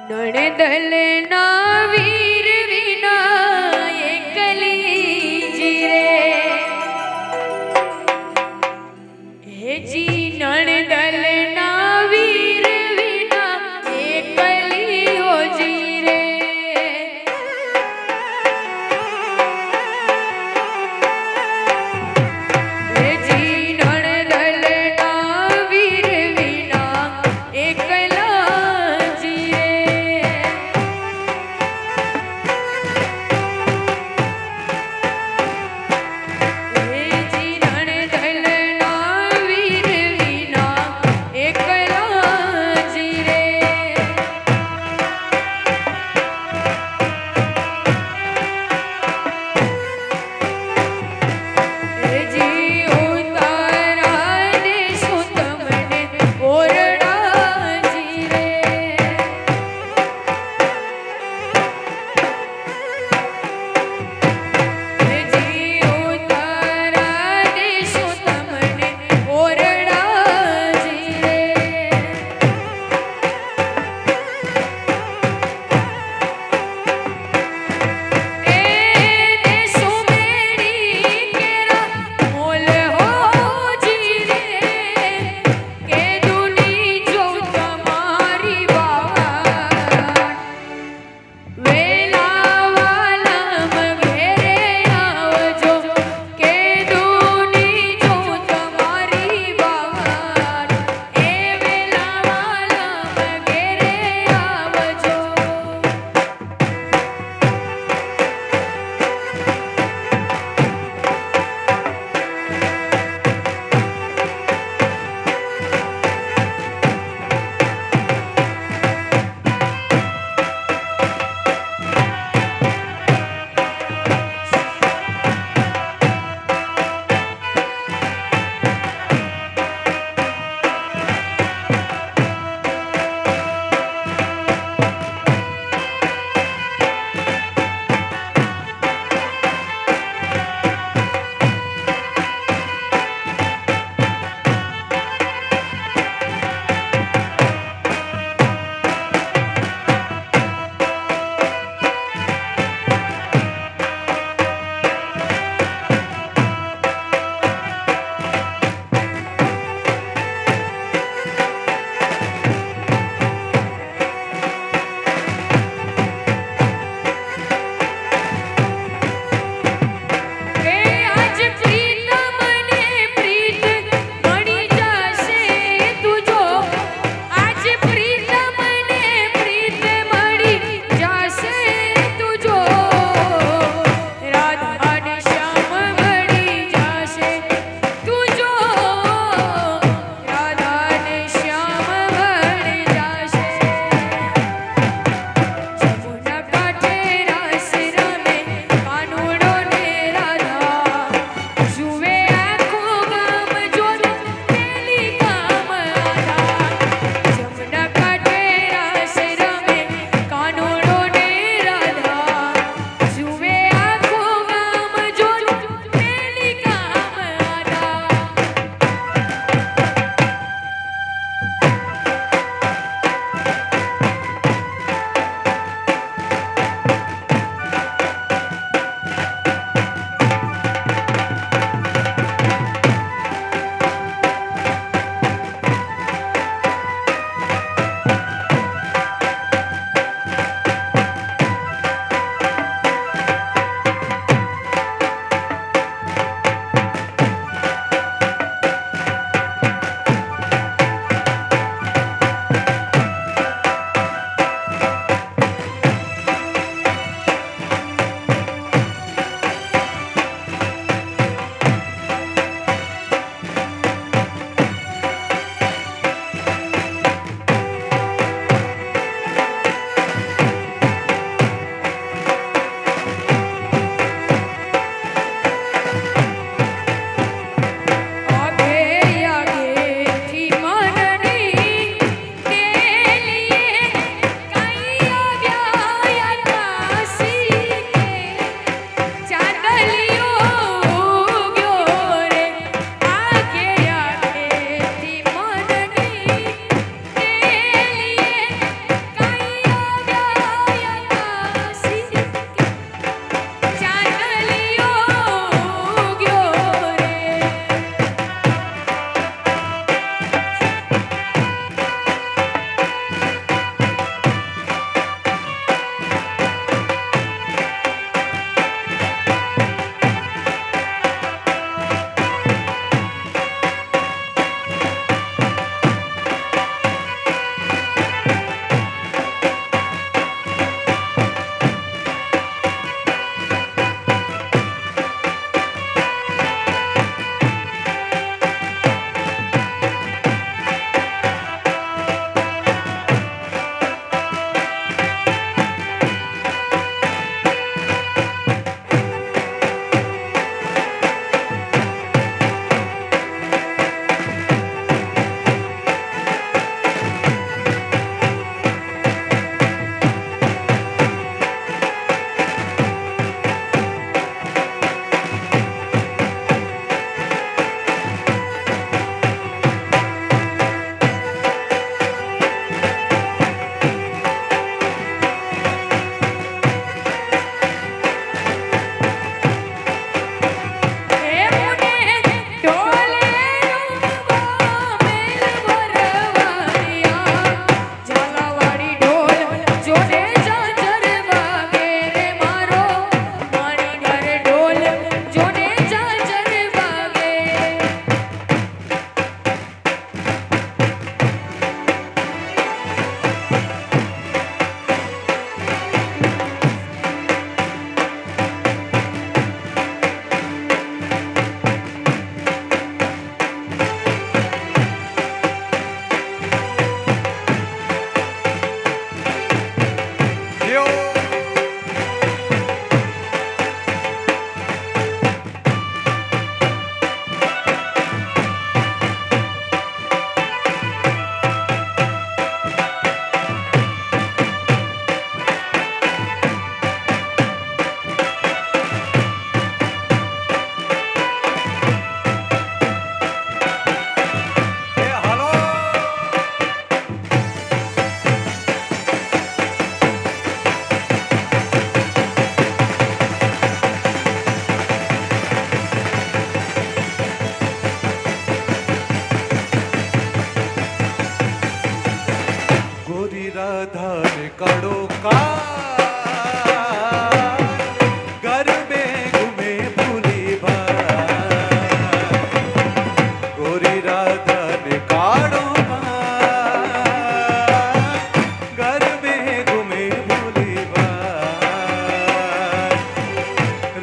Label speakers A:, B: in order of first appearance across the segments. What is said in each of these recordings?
A: નણદલના વીર વિના એકલી જીરે હેજી નણદલના વીર વિના એકલી ઓ જીરે હેજી નણદલના વીર વિના એકલા જીરે
B: ગોરી રાધા ને કાળો કા ગરબે ઘૂમે ભૂલી ભાઈ ગોરી રાધા ને કાળો ગરબે ઘૂમે ભૂલી ભાઈ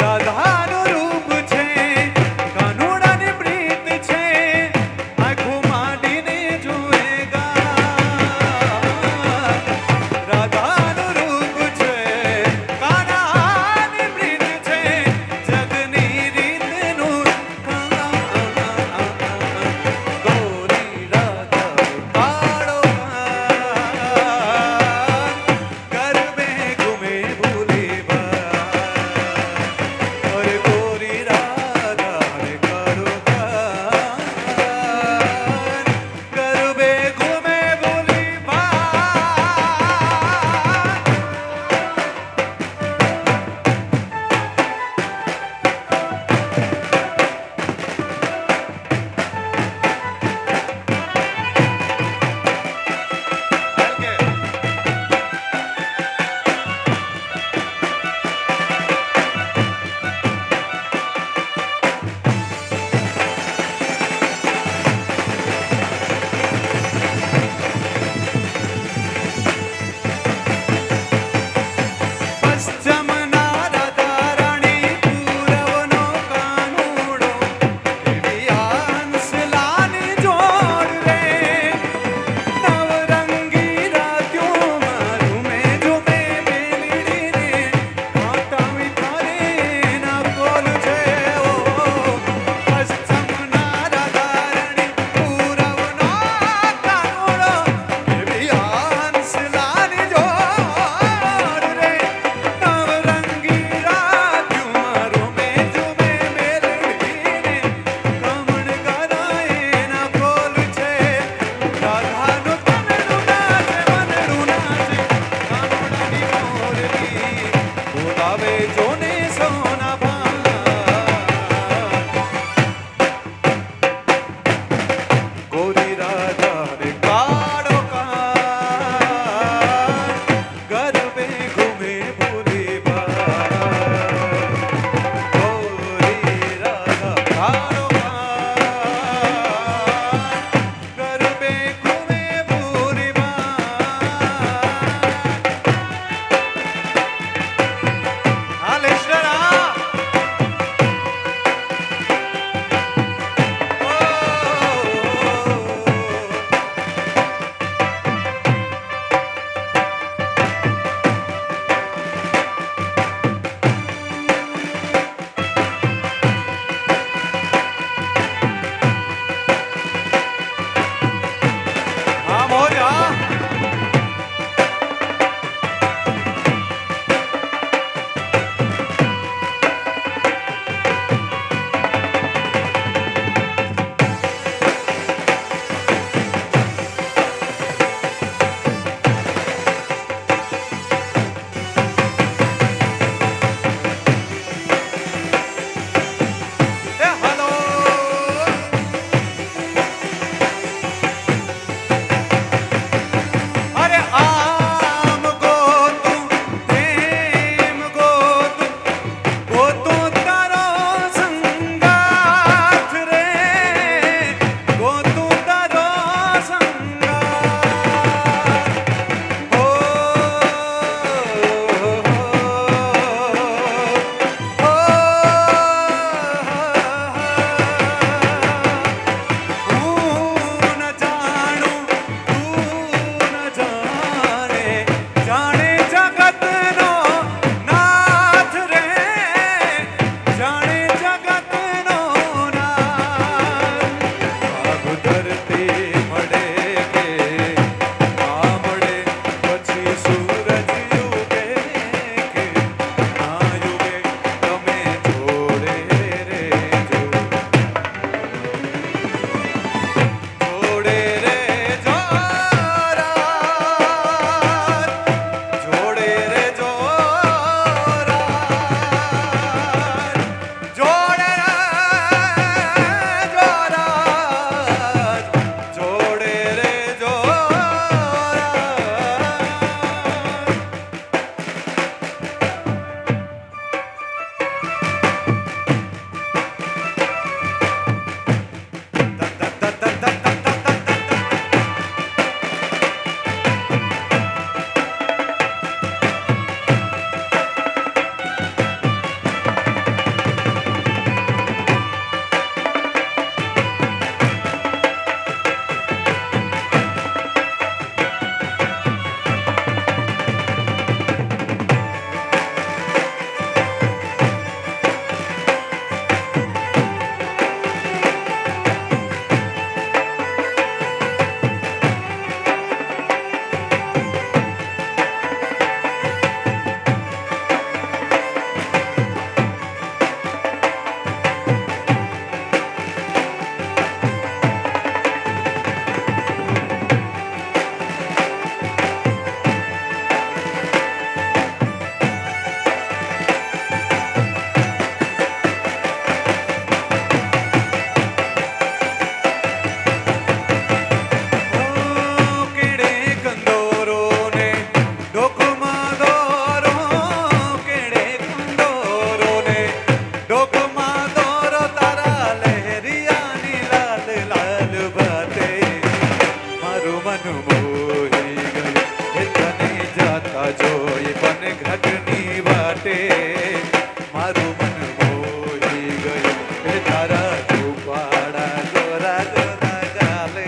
B: રાધાનું રૂપ છે કાનુડાની પ્રીત છે આંખો માંડીને જુએ ગા રાધાનું રૂપ છે જાતા જોઈ બન ઘટની વાટે મારું મન મોહી ગયું એ તારા રૂપાળા ગોરા ગોરા ગાલે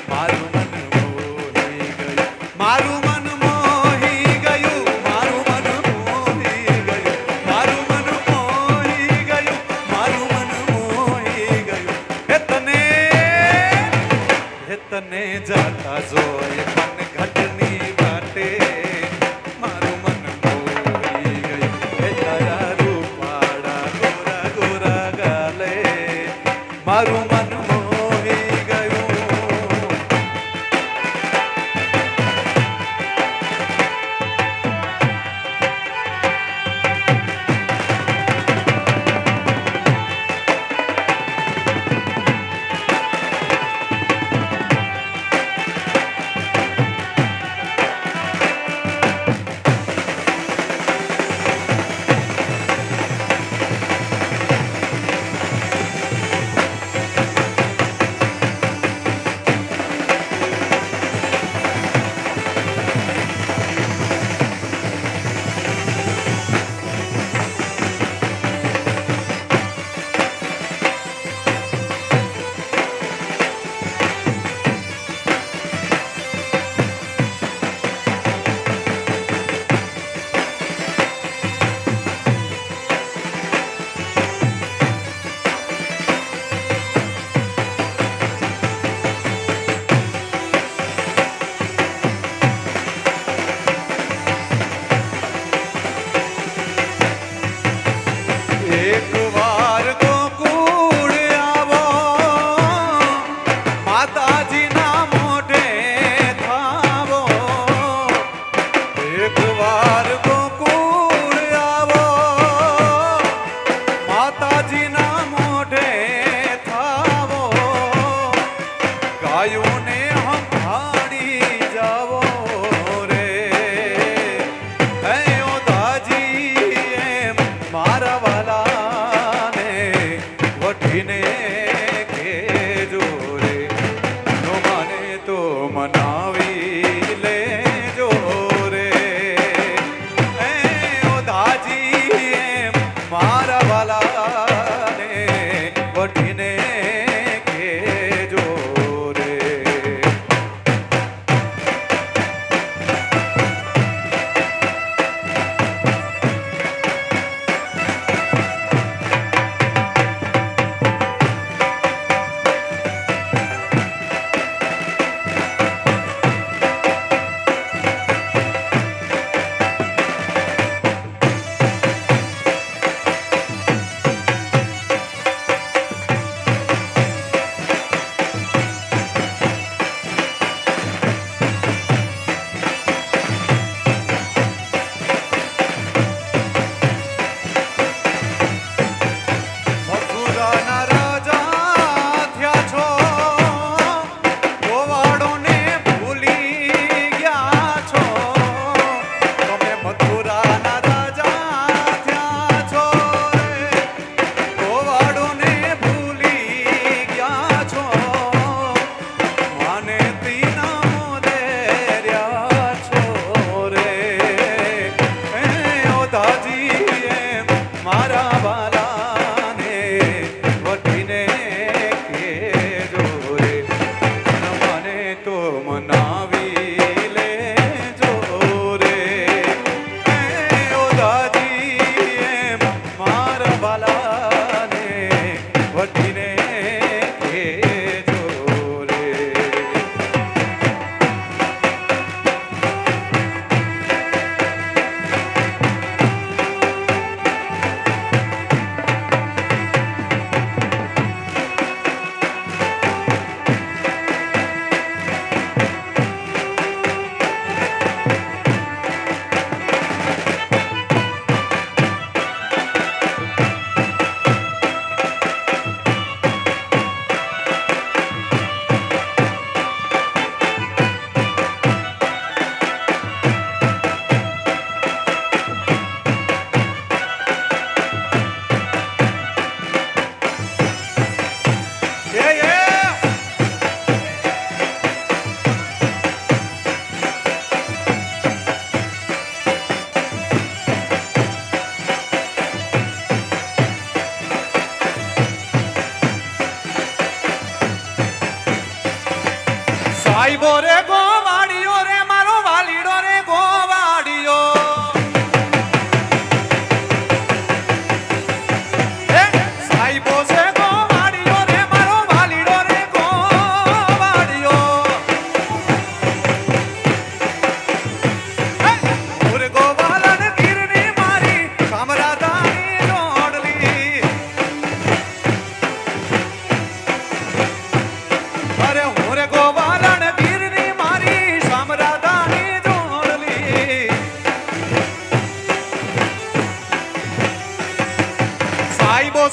B: મારું મન મોહી ગયું મારું મન મોહી ગયું મારું મન મોહી ગયું મારું મન મોહી ગયું મારું મન મોહી ગયું હે તને જાતા જોઈ મન ઘટની વાટે મારું મન મોહી ગયું હે તારા રૂપાળા ગોરા ગોરા ગાલે મારું મન મોહી ગયું એક વાર ગોકુળ આવો માતાજીના મોઢે થાવો એક વાર ગોકુળ આવો માતાજીના મોઢે થાવો ગાયોને સંભાળી જાવો રે હે ઓ દાજી એમ મારા વાલાને વઢીને કેજો રે નો માને તો મનાવી લેજો રે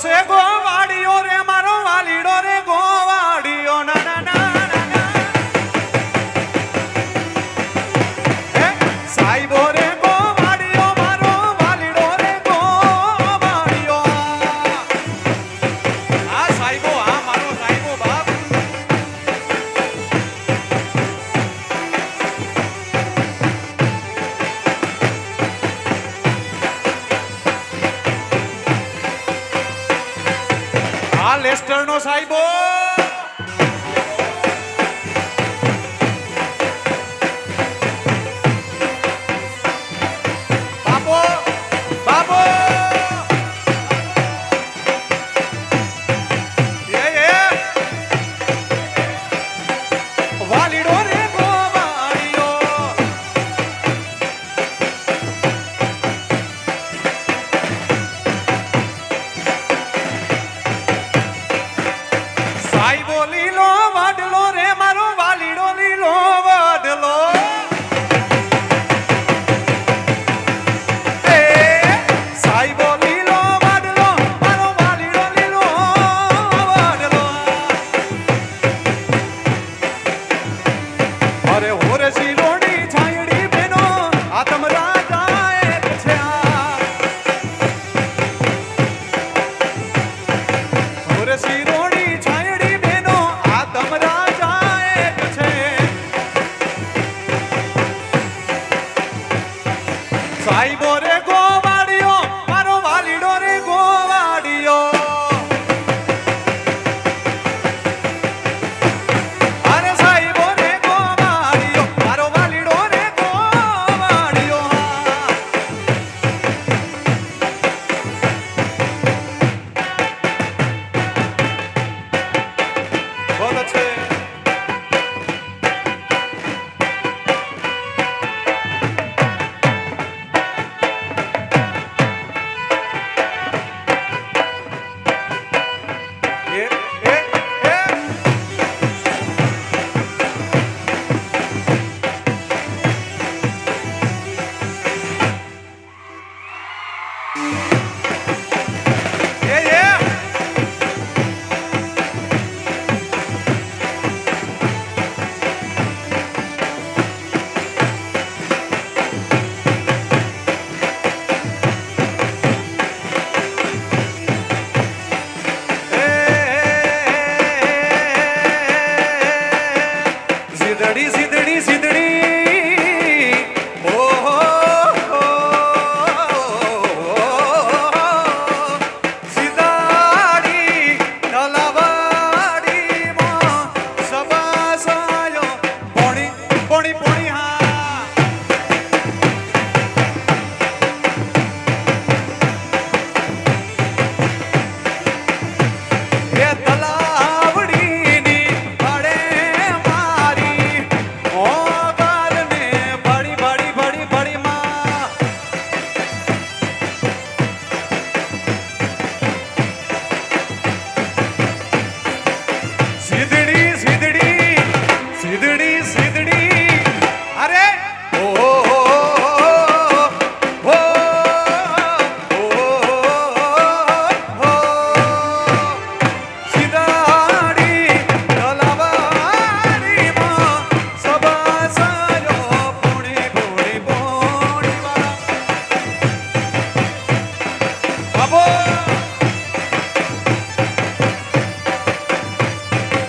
B: બોલશે ગોવાડિયો રે મારો વાલીડો રે ગોવાડિયો ના ના ના ના હે સાઈબો રે ગોવાડિયો મારો વાલીડો રે ગોવાડિયો આ સાઈબો આ મારો સાઈબો બાપ આ લેસ્ટર નો સાહેબો બાપો બાપો એ વાલીડો રે ગોવાળિયો સાઈબો લીલો વાડલો રે મારો વાલીડો લીલો વાડલો એ સાઈબો લીલો વાડલો મારો વાલીડો લીલો વાડલો અરે હોરે શિરોડી છાયડી બેનો આ તમ રાજા એક છે હોરે શિરોડી છાયડી બેનો આ તમ રાજા એક છે સાઈબો રે ગોવાડિયો મારો વાલીડો રે ગોવાડિયો અરે સાઈબો રે ગોવાડિયો મારો વાલીડો રે ગોવાડિયો બોલો છે એ એ એ એ સિદડી સિદડી સિદડી ઓ સિદાડી નલાવાડી માં સબાસાયો પોણી પોણી પોણી હા એ તલાવડીની અડે મારી મોગલને ભડી ભડી ભડી ભડી માં સિદડી સિદડી સિદડી સિદડી અરે ઓ સિદાડી નલાવાડી માં સબાસાયો પૂણી પૂણી પૂણી બાબો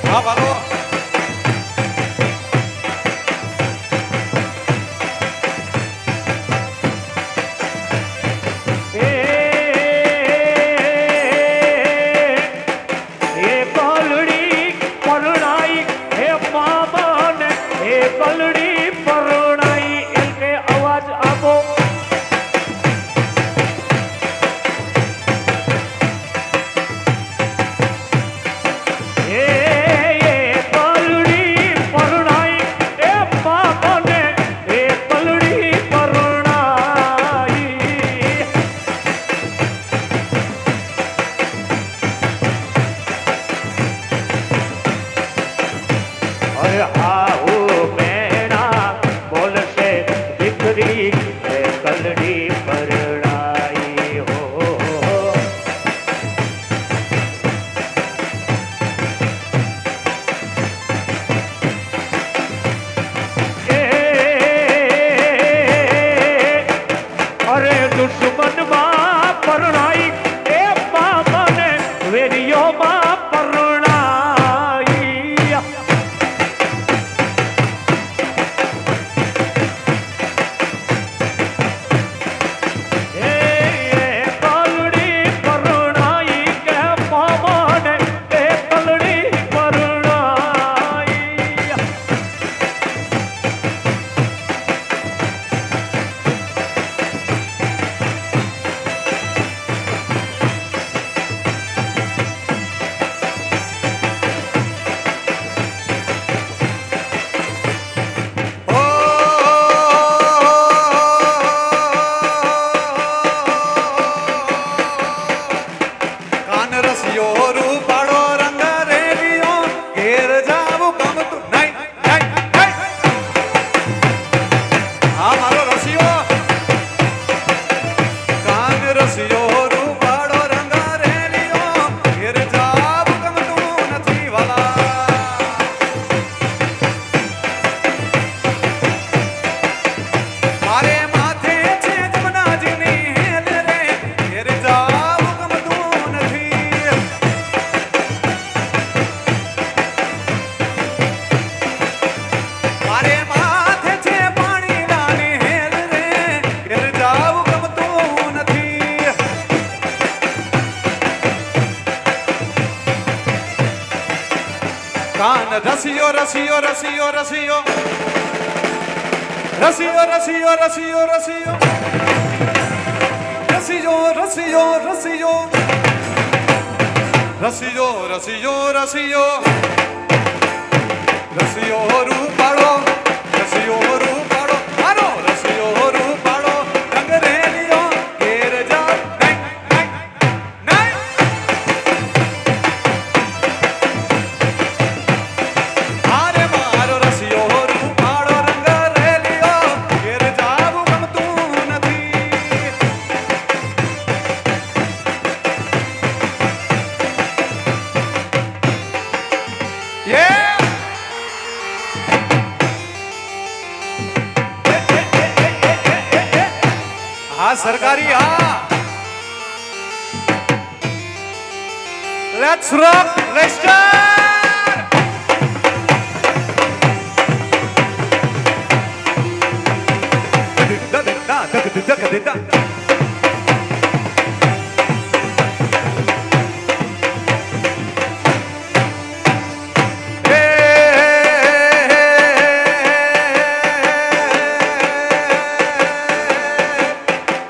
B: હા બાબો
C: હે કલડી પરણાઈ હે મામાને હે કલડી પરણાઈ એમ કે અવાજ આપો હે કલડી પરણાઈ હે મામાને હે કલડી પરણાઈ અરે આહો મેણા બોલશે દીકરી હે કલડી પરણાઈ હો
B: રસિયો કાન રસિયો રૂપાળો રંગ રેલિયો ઘેર જાવ ગમતું નથી વાલા મારે માથે છે જમનાજીની હેલ રે ઘેર જાવ ગમતું નથી મારે માથે છે પાણીલાની હેલ રે ઘેર જાવ ગમતું નથી કાન રસિયો રસિયો રસિયો રસિયો રસિયો રસિયો રસિયો રસિયો રસિયો રસિયો રસિયો રસિયો રસિયો રસિયો રૂપાળો રસિયો રૂપાળો મારો રસિયો રૂપાળો રંગ રેલિયો ઘેર જા નહીં નહીં નહીં આરે મારો રસિયો રૂપાળો રંગ રેલિયો ઘેર જાવું ગમતું નથી Yeah! હા સરકારી હા લેટ્સ રોક લેસ્ટર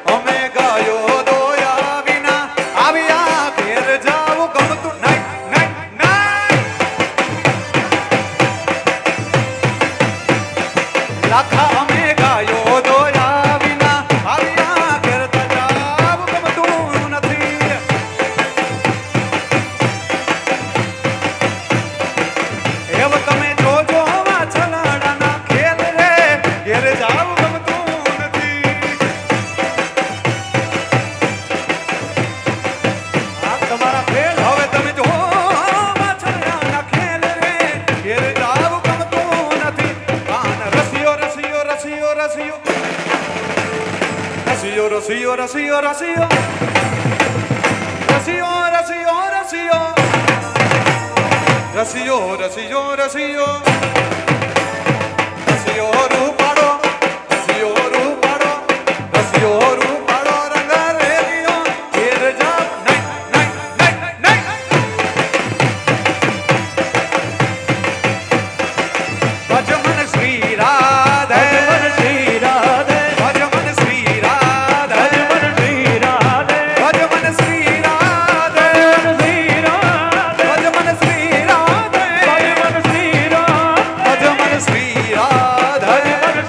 B: અમે ગાયો દોયા વિના આવ્યા ઘેર જાવું ગમતું નહીં નહીં નહીં લાખા અમે ગાયો દોયા વિના આવ્યા ઘેર જાવું ગમતું નથી એવ તમે જોજો વાછલાડાના ખેલ રે ઘેર જાવું ગમતું નથી
C: આ તમારા ફેલ
B: હવે તમે જો વાછરડાના ખેલ રે ઘેર જાવું ગમતું નથી કાન રસિયો રસિયો રસિયો રસિયો રસિયો રસિયો રસિયો રસિયો રસિયો રસિયો રસિયો રસિયો રસિયો રસિયો રૂપાળો રસિયો રૂપાળો રસિયો રૂપાળો રંગ રેલિયો ઘેર જાવ નહીં નહીં નહીં નહીં ભજમન શ્રી રાધે
C: ભજમન શ્રી રાધે
B: ભજમન શ્રી રાધે
C: ભજમન શ્રી રાધે
B: ભજમન શ્રી રાધે
C: શ્રી રાધે
B: ભજમન શ્રી રાધે
C: ભજમન શ્રી રાધે
B: ભજમન શ્રી રાધે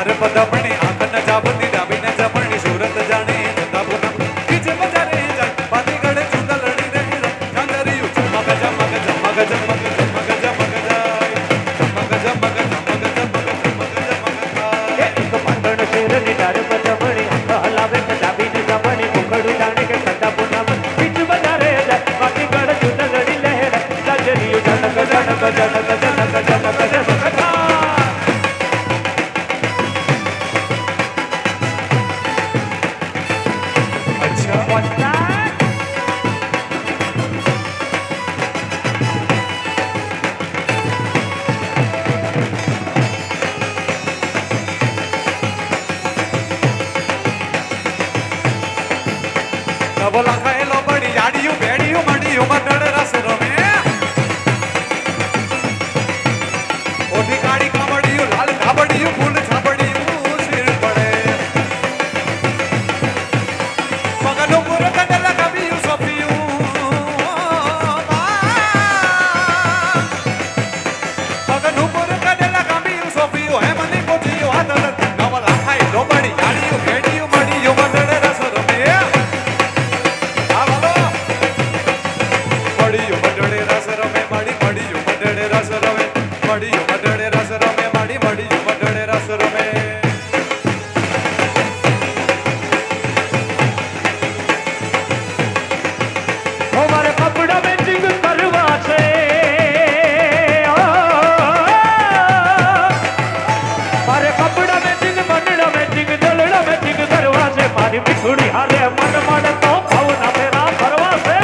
B: ચાર પદમણી આંખ ન જાબતી ડાબી ન જમણી સુરત જાણી ધંધા પૂનમ બીજે બજારે જાય પાતી ગળે ચુંદલડી રે ચાંદરિયું ચમક ચમક ચમક ચમક ચમક ચમક જાય ચમક ચમક ચમક ચમક ચમક ચમક થાય
C: એક પાંદણ શેરની ડાર પદમણી હલાવે કે ડાબી ને જમણી મુખડું જાણે કે ઠંડા પૂનમ બીજ બજારે જાય બાકી ગળ ચુંદડી લહેર ચાંદરિયું જનક જનક જનક જનક જનક જનક
B: અચ્છા નવો લખાયેલો પડી જાડિયું ભેડિયું મડિયું મટડ રસ રમે ઓઠી કાળી કામડિયું લાલ ધાબડિયું ફૂલ છાબડિયું સિર પડે મગનું પુર કડલ કબિયું સોફિયું મગનું પુર કડલ કબિયું સોફિયું હે મને પોચિયું આદલ નવો લખાયેલો પડી જાડિયું ભેડિયું મડિયું મટડ રસ રમે મડિયું મડડે રસ રમે માડી મડિયું મડડે રસ રમે મડિયું મડડે રસ રમે માડી મડિયું મડડે રસ રમે
C: ઓ મારે કપડા મેચિંગ કરવા છે મારે કપડા મેચિંગ મંડળા મેચિંગ દલડા મેચિંગ કરવા છે મારી પીછુડી હારે મન મન તો ભાવના ફેરા ફરવા છે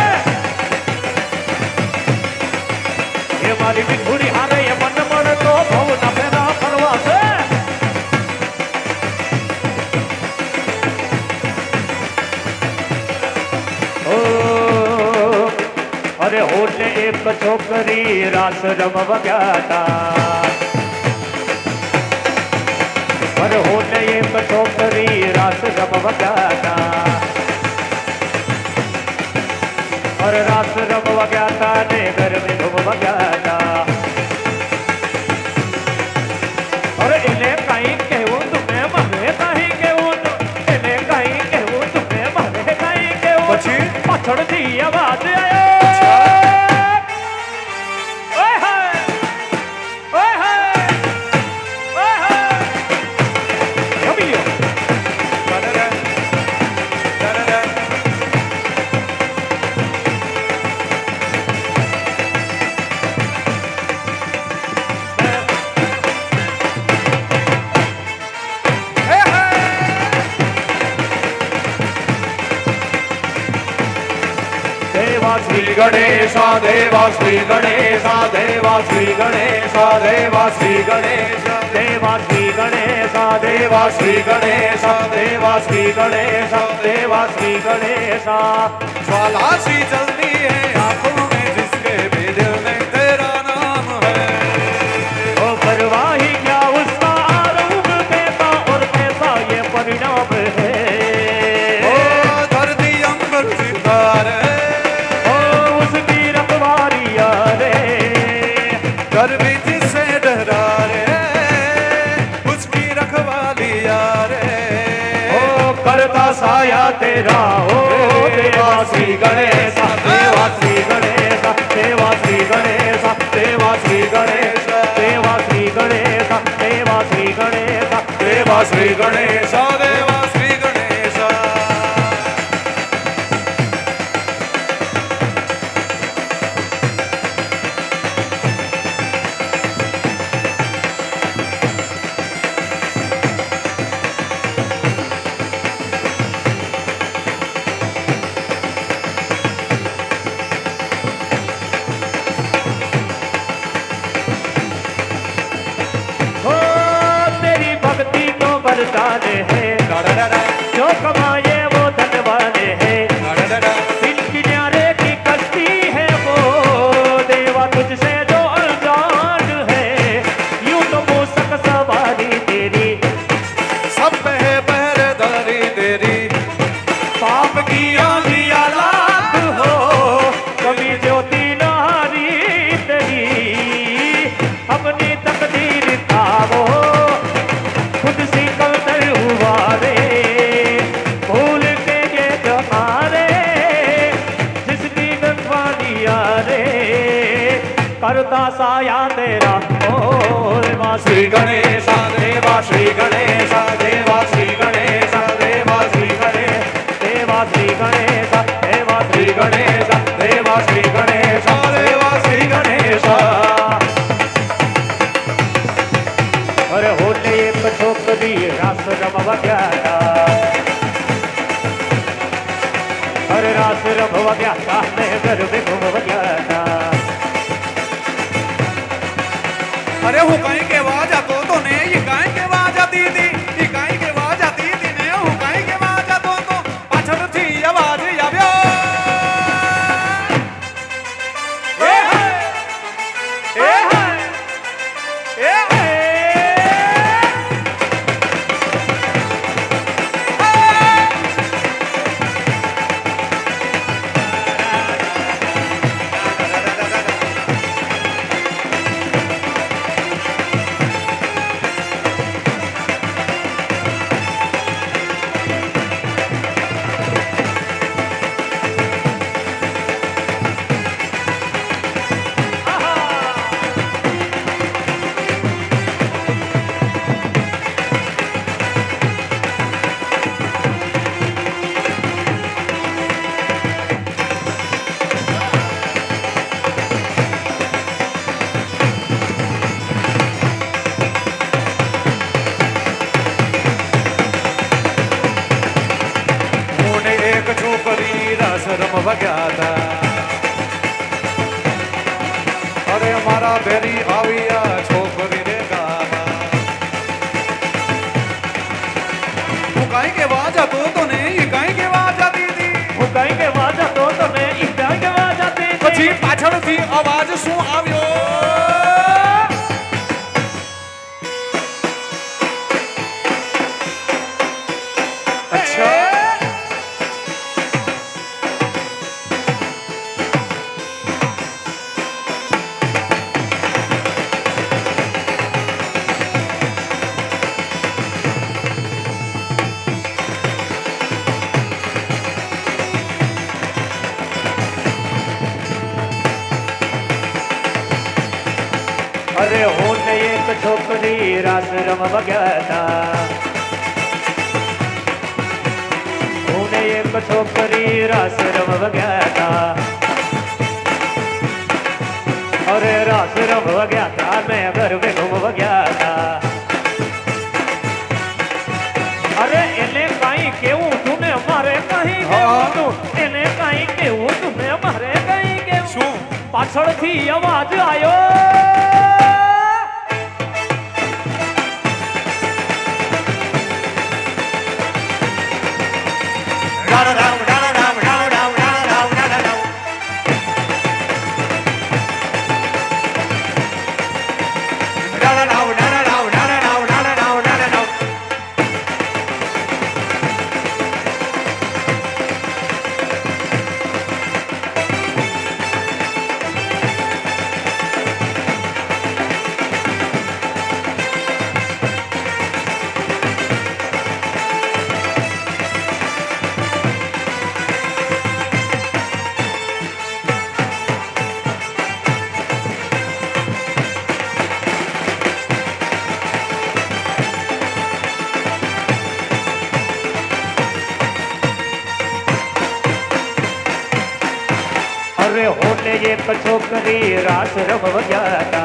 C: એ મારી પીછુડી હારે મન મન તો ભાવના ફેરા ફરવા છે ઓ અરે હોને એક છોકરી રાસ રમવા ગયા તા અરે હોને એક છોકરી રાસ રમવા ગયા તા અરે રાસ રમવા ગયા તા ને ઘર में ઘૂમવા ગયા તા અરે એને કઈ કહેવું તુમે મને કઈ કહેવું એને કઈ કહેવું તુમે મને કઈ કહેવું
B: પછી?
C: પાછળથી અવાજ આવ્યો ઓય હાય ઓય હાય ઓય હાય રમ્યો
B: દરદર દરદર હે હે
C: દેવા શ્રી ગણેશા દેવા શ્રી ગણેશા દેવા શ્રી ગણેશા દેવા શ્રી ગણેશા દેવા શ્રી ગણેશા દેવા શ્રી ગણેશા દેવા શ્રી ગણેશા દેવા શ્રી ગણેશા
B: ज्वाला सी जलती है आंखों में जिसके भी दिल में तेरा नाम है
C: ओ परवाह ही क्या उसका आरंभ कैसा और कैसा ये परिणाम है
B: ओ धरती अंबर सितारे
C: ओ उसकी रखवारी रे
B: घर भी जिससे डरा रे उसकी रखवाली यारे
C: ओ करता साया तेरा ओ देवा श्री गणेशा देवा श्री गणेशा देवा श्री गणेशा देवा श्री गणेशा देवा श्री गणेशा देवा श्री गणेशा
B: देवा श्री गणेशा देवा श्री गणेशा
C: ओ तेरी भक्ति को बरसाने हैं जो कमाए वो धनवान है इन किनारे की कश्ती है वो देवा तुझसे जो अनजान है यूं तो मूसक सवारी तेरी
B: सब पे है पहरेदारी तेरी
C: पाप की आंधिया लाख हो कभी ज्योति नारी तेरी अपनी तकदीर था वो खुद सी करता साया तेरा ओ देवा श्री गणेश देवा श्री गणेश देवा श्री गणेश देवा श्री गणेश देवा श्री गणेश देवा श्री गणेश देवा श्री गणेश देवा श्री गणेश। अरे होले एक छोकरी रास रमवा गया, अरे रास रमवा गया मैं घर में घूमवा गया।
B: अरे हूँ कहीं के आवाज आतो तो ने ये कहीं के आवाज आती थी, ये कहीं के आवाज आती थी ने हूँ कहीं के आवाज आतो तो पाछड़ थी आवाज आव्यो। ए हाय ए हाय ए हाय छोकरी रस रमवा गया था। अरे मारा बेरी आविया छोकरी रे गाना तू काई के आवाज आतो तो ने ये काई के आवाज आती थी,
C: હું કઈ કે વાજા તો તમે ઈ કઈ કે વાજા તે
B: પછી પાછળથી અવાજ શું આવ્યો? અચ્છા
C: અરે હોને એક છોકરી રાસ રમવા ગયા હતા, હોને એક છોકરી રાસ રમવા ગયા હતા। અરે રાસ રમવા ગયા હતા मैं घर में घूमवा गया था। અરે એને કાઈ કેવું તુને મારે કઈ કેવું તું એને કાઈ કેવું તુને મારે કઈ કેવું
B: શું?
C: પાછળથી અવાજ આવ્યો અરે હોને એક છોકરી રાસ રમવા ગયા હતા।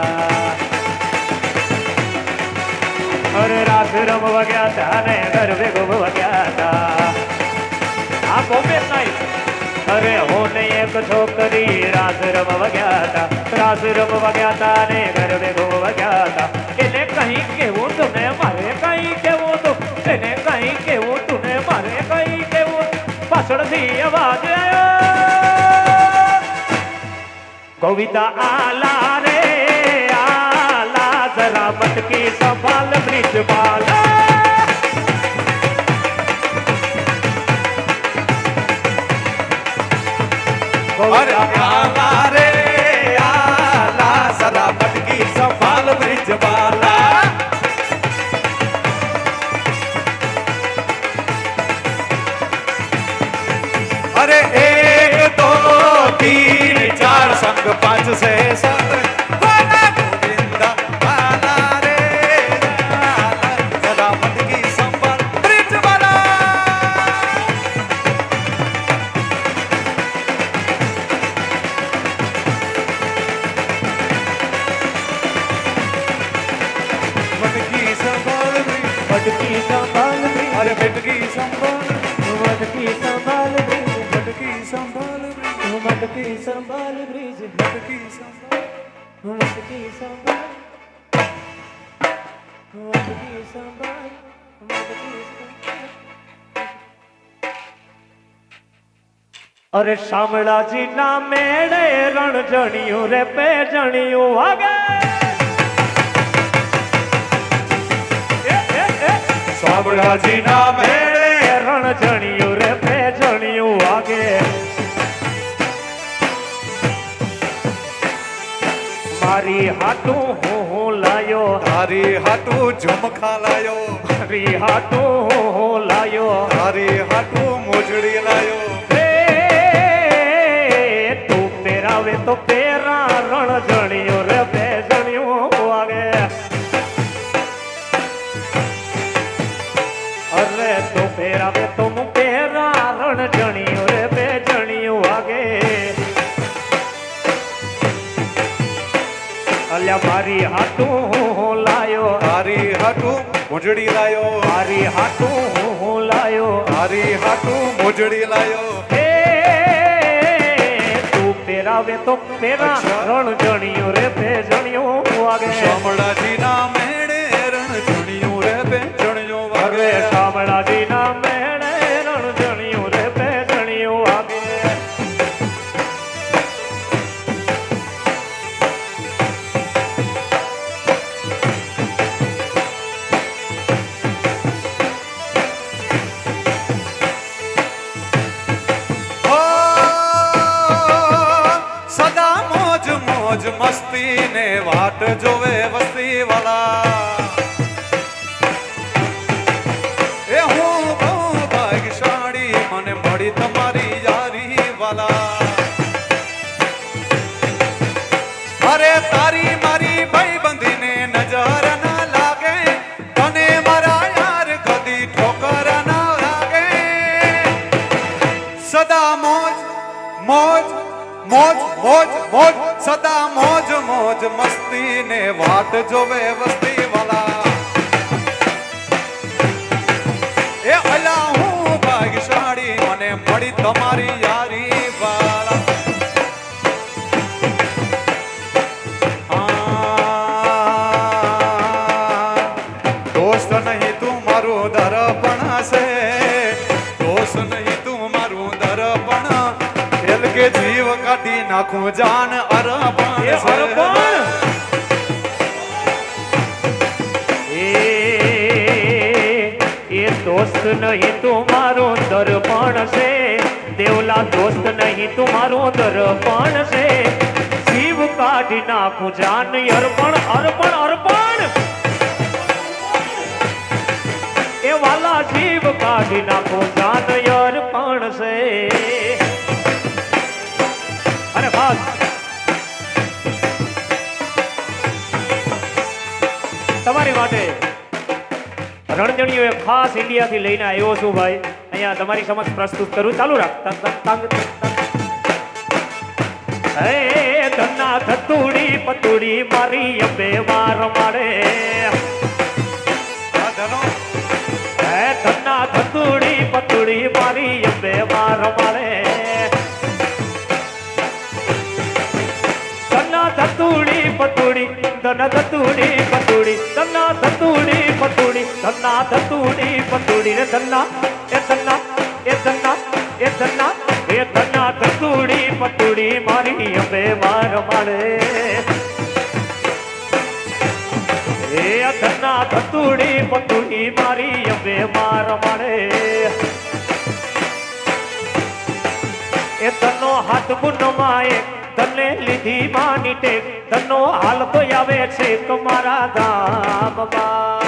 C: અરે રાસ રમવા ગયા હતા ને ગરબે ઘૂમવા ગયા હતા। આ બોમ્બે સાઈડ અરે હોને એક છોકરી રાસ રમવા ગયા હતા, રાસ રમવા ગયા હતા ને ગરબે ઘૂમવા ગયા હતા। એને કहीं કેવું તુને મારે કहीं કેવું તું એને કहीं કેવું તુને મારે કहीं કેવું પાછળથી અવાજ આવ્યો गोविंदा आला रे आला जरा मटकी संभाल ब्रिज वाला।
B: अरे आला रे आला सदा मटकी संभाल ब्रिज वाला। अरे एक दो तीन चार संग पांच छह सात
C: મટકી સંભાળ બ્રિજ
B: મટકી સંભાળ બ્રિજ
C: મટકી સંભાળ બ્રિજ
B: મટકી સંભાળ
C: મટકી સંભાળ મટકી સંભાળ મટકી સંભાળ અરે શામળાજી ના મેળે રણજણિયું રે પેજણિયું વાગે
B: શામળાજી ના મેળે
C: રણજણિયું રે પેજણિયું વાગે મારી હાટું હું લાયો
B: તારી હાટું ઝુમખા લાયો
C: મારી હાટું હું લાયો
B: તારી હાટું મોજડી લાયો
C: હે તું પહેરાવે તો પેરા રણજણિયું રે પેજણિયું વાગે અરે તું પહેરાવે તો હું પેરા રણજણિયું રે પેજણિયું વાગે અલ્યા મારી હાટું હું લાયો
B: તારી હાટું મોજડી લાયો
C: મારી હાટું હું લાયો
B: તારી હાટું મોજડી લાયો
C: હે તું પહેરાવે તો પેરા
B: અચ્છા.
C: રણજણિયું રે પેજણિયું વાગે
B: શામળાજી ના મેળે રણજણિયું રે પેજણિયું
C: અરે
B: વાગે
C: શામળાજી ના મેળે રણજણિયું રે પેજણિયું વાગે
B: ઓ, સદા મોજ મોજ મસ્તી ને વાટ જોવે વસ્તી વાલા એ હું બહુ ભાગ્યશાળી મને મળી તમારી યારી વાલા અરે તારી મારી ભાઈબંધીને નજર ના લાગે તને મારા યાર કદી ઠોકર ના લાગે સદા મોજ મોજ મોજ મોજ મોજ સદા મોજ મોજ મસ્તી ને વાટ જોવે વસ્તી વાલા એ અલા હું ભાગ્યશાળી મને મળી તમારી યારી વાલા દોસ્ત નહીં તું મારું દર્પણ છે દોસ્ત નહીં તું મારું દર્પણ ખેલ કે જીવ કાઢી નાખું જાન અર્પણ
C: એ
B: છે.
C: અર્પણ એ દોસ્ત નહીં તું મારું દર્પણ છે દેવલા દોસ્ત નહીં તું મારું દર્પણ છે જીવ કાઢી નાખું જાન અર્પણ અર્પણ અર્પણ એ વાલા જીવ કાઢી નાખું જાન અર્પણ છે અરે બસ તમારી માટે રણજણીઓ એક ખાસ ઇન્ડિયાથી લઈને આવ્યો છું ભાઈ અહીંયા તમારી સમક્ષ પ્રસ્તુત કરું ચાલુ રાખ હે ધન્ના ધતુડી પતુડી મારી અંબે વાર મારે
B: આ ધનો
C: હે ધન્ના ધતુડી પતુડી મારી અંબે વાર મારે ધન્ના ધતુડી પતુડી ધન ધતુડી પતુડી ધન્ના ધતુડી પતુડી ધન્ના ધતુડી પતુડી રે ધન્ના એ ધન્ના એ ધન્ના એ ધન્ના એ ધન્ના ધતુડી પતુડી મારી અંબે વાર મારે એ ધન્ના ધતુડી પતુડી મારી અંબે વાર મારે એ તનો હાથ ગુનમાએ તને લીધી માની ટેક તનો હાલ તો આવે છે કમારા ધામમાં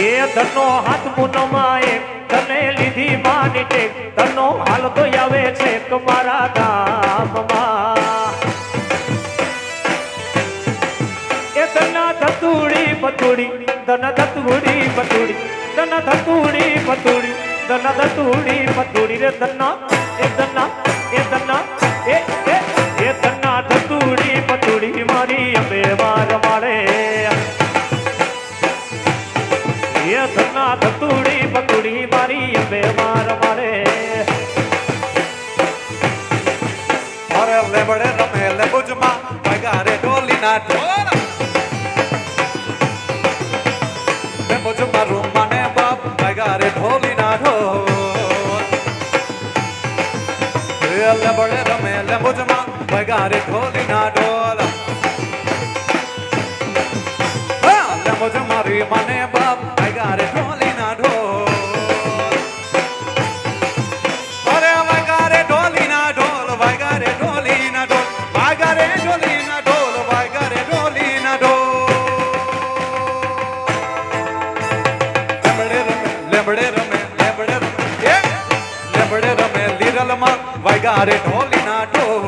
C: એ તનો હાથ ગુનમાએ તને લીધી માની ટેક તનો હાલ તો આવે છે કમારા ધામમાં એ તના ધતુડી પતુડી ધન ધતુડી પતુડી ધન ધતુડી પતુડી ધન ધતુડી પતુડી રે ધન્ના એ ધન્ના એ ધન્ના એ ધન્ના ધતુડી પતુડી મારી અંબે વાર મારે એ ધન્ના માં ધતુડી પકડી મારી અંબે માર મારે
B: અરે લેબડે રમે લેબુજમાં વગારે ઢોલીના ઢોલ લેબુજમાં રૂમાને બાપ વગારે ઢોલીના ઢોલ લેબડે રમે લેબુજમાં વગારે ઢોલીના ઢોલ લેબુજમાં રીમાને બાપ વગારે ઢોલીના ઢોલ અરે વગારે ઢોલીના ઢોલ વગારે ઢોલીના ઢોલ વગારે ઢોલીના ઢોલ વગારે ઢોલીના ઢોલ લેબડે રમે લેબડે રમે લેબડે રમે લીરલમાં વગારે ઢોલીના ઢોલ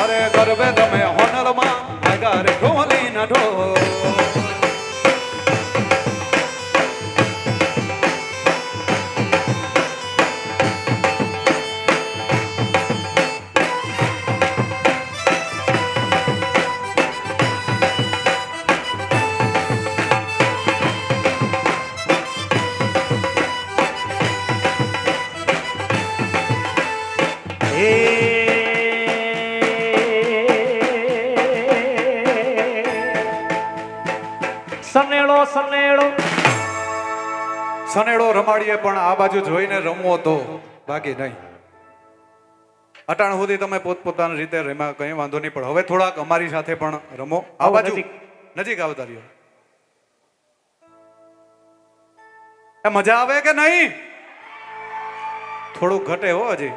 B: અરે ગરબે રમે હોનલમાં વગારે ઢોલીના ઢોલ
C: સનેડો સનેડો
B: સનેડો રમાડીએ પણ આ બાજુ જોઈને રમવો તો બાકી નહીં અટાણ સુધી તમે પોતપોતાની રીતે રમ્યા કઈ વાંધો નહીં પણ હવે થોડાક અમારી સાથે પણ રમો આ બાજુ નજીક આવતા રહ્યો એ મજા આવે કે નહીં થોડું ઘટે હો હજી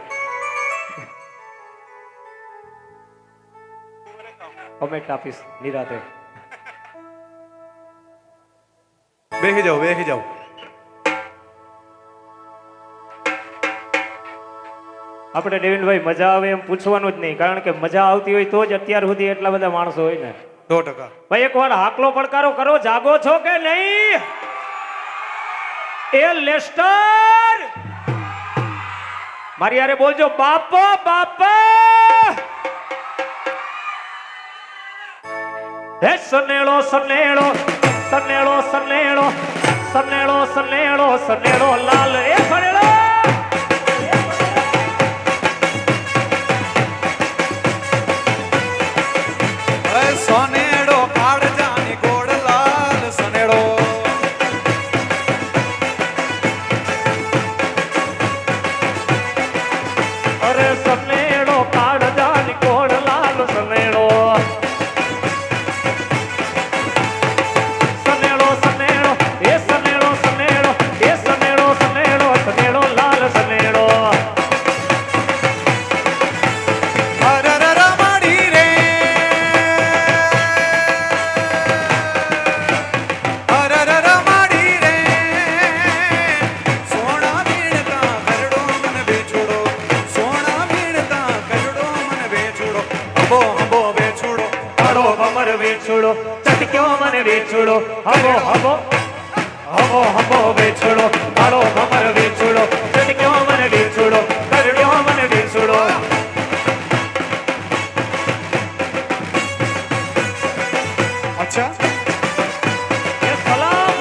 C: કમેન્ટ આપીશ નિરાતે
B: બેસી જાઓ બેસી જાઓ
C: આપણે દેવેનભાઈ મજા આવે એમ પૂછવાનું જ નહીં કારણ કે મજા આવતી હોય તો જ અત્યાર સુધી એટલા બધા માણસો હોય ને
B: 100%
C: ભાઈ એકવાર હાકલો પડકારો કરો જાગો છો કે નહીં એ લેસ્ટર મારી યારે બોલજો બાપા બાપા હે સનેડો સનેડો સનેડો સનેડો સનેડો સનેડો સનેડો લાલ એ સનેડો
B: સોનેડો કાળજાની ગોળ લાલ સનેડો
C: અરે સનેડો કાળજાની ગોળ લાલ સનેડો સનેડો સનેડો એ સનેડો સનેડો એ સનેડો સનેડો સનેડો લાલ સનેડો વેચોડો ચટક્યો મને વેચોડો હબો હબો હબો હબો વેચોડો કાળો ભમર વેચોડો ચટક્યો મને વેચોડો કરડ્યો મને વેચોડો
B: અચ્છા
C: એ સલામ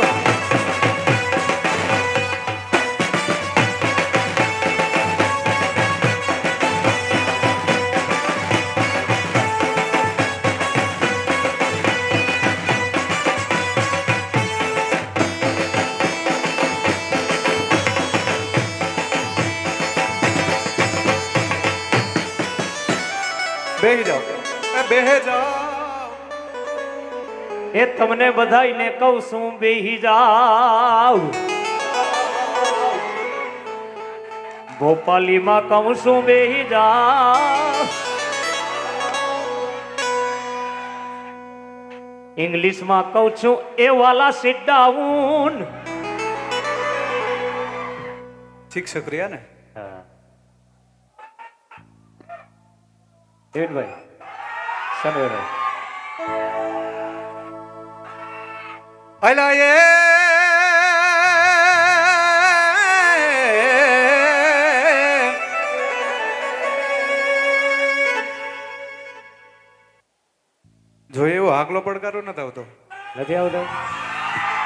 B: બેહી જાઓ બેહે જાઓ
C: એ તમને બધાયને કહું છું બેહી જાવ ભોપાલીમાં કહું છું બેહી જાવ ઇંગ્લિશમાં કહું છું એ વાલા સિટ ડાઉન
B: શિક્ષક રહ્યા ને
C: દેવનભાઈ સનવેભાઈ
B: અલા એ જોઈએ એવો હાકલો પડકારો નથી આવતો
C: નથી આવતો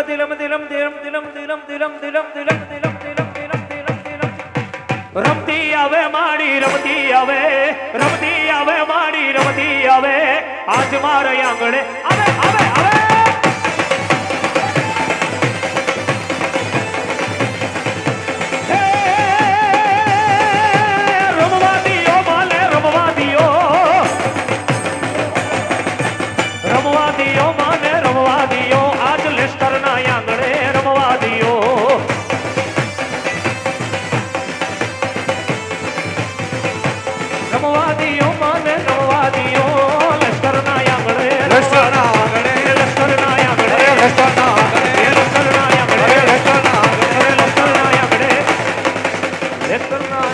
C: દિલમ દિલમ દિલમ દિલમ દિલમ દિલમ દિલમ દિલમ દિલમ દિલમ દિલમ દિલમ દિલમ દિલમ રમતી આવે માડી રમતી આવે માડી રમતી આવે આજ મારે આંગણે આવે આવે આવે રમવા દિયો આજ લેસ્ટર ના આંગણે રમવા દિયો રમવા દિયો મને રમવા દિયો લેસ્ટર ના આંગણે
B: લેસ્ટર ના આંગણે
C: લેસ્ટર ના આંગણે
B: લેસ્ટર ના આંગણે
C: લેસ્ટર ના આંગણે
B: લેસ્ટર ના આંગણે
C: લેસ્ટર ના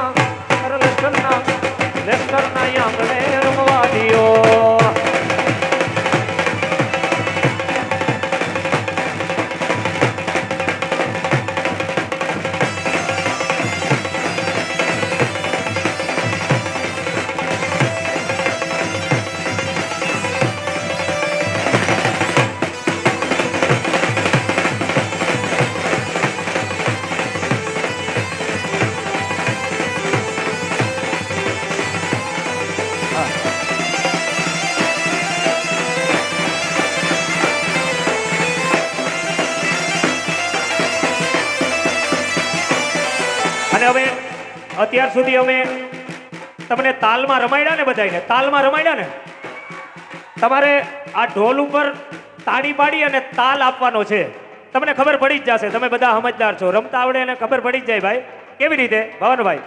C: આંગણે લેસ્ટર ના આંગણે લેસ્ટર ના આંગણે રમવા દિયો અને હવે અત્યાર સુધી અમે તમને તાલમાં રમાડ્યા ને બધાને તાલમાં રમાડ્યા ને તમારે આ ઢોલ ઉપર તાળી પાડી અને તાલ આપવાનો છે તમને ખબર પડી જ જશે તમે બધા સમજદાર છો રમતા આવડે અને ખબર પડી જ જાય ભાઈ કેવી રીતે ભવનભાઈ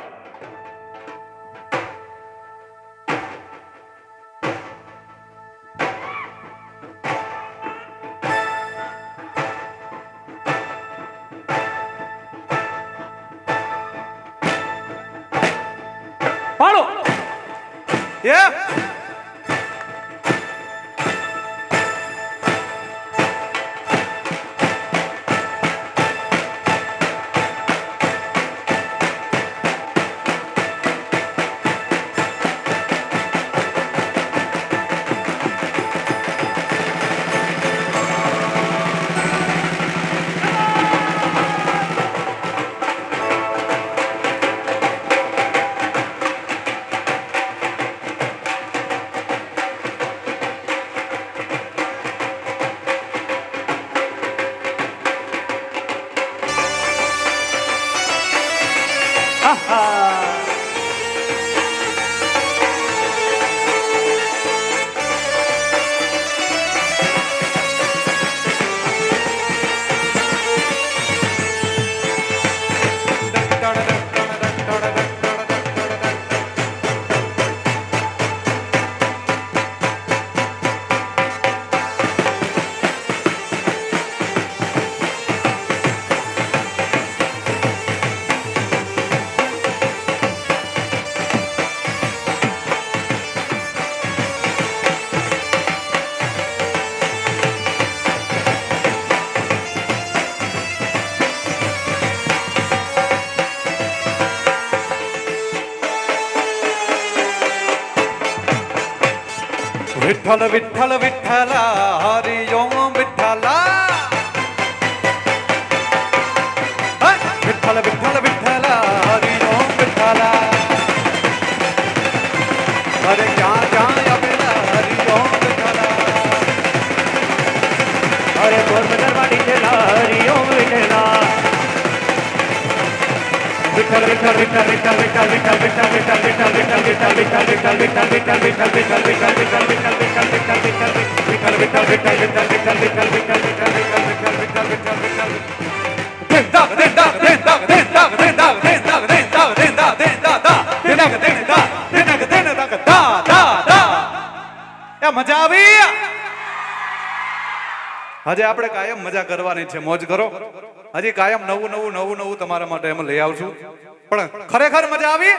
C: પાડો
B: વિઠ્ઠલ વિઠ્ઠલ વિઠ્ઠલ હરિ ઓમ વિઠ્ઠલ વિઠ્ઠલ વિઠ્ઠલ વિઠ્ઠલ હરિ ઓમ વિઠ્ઠલ અરે ક્યાં ક્યાં આવેલા હરિ ઓમ વિઠ્ઠલ
C: અરે પોરબંદર વાડી છેલા હરિ ઓમ વિઠ્ઠલા વિઠ્ઠલ વિઠ્ઠલ વિઠ્ઠલ વિઠ્ઠલ વિઠ્ઠલ વિઠ્ઠલ વિઠ્ઠલ વિઠ્ઠલ વિઠ્ઠલ વિઠ્ઠલ વિઠ્ઠલ વિઠ્ઠલ વિઠ્ઠલ વિઠ્ઠલ વિઠ્ઠલ વિઠ્ઠલ વિઠ્ઠલ વિઠ્ઠલ
B: મજા આવી હજી આપણે કાયમ મજા કરવાની છે મોજ કરો હજી કાયમ નવું નવું નવું નવું તમારા માટે એમ લઈ આવશું પણ ખરેખર મજા આવી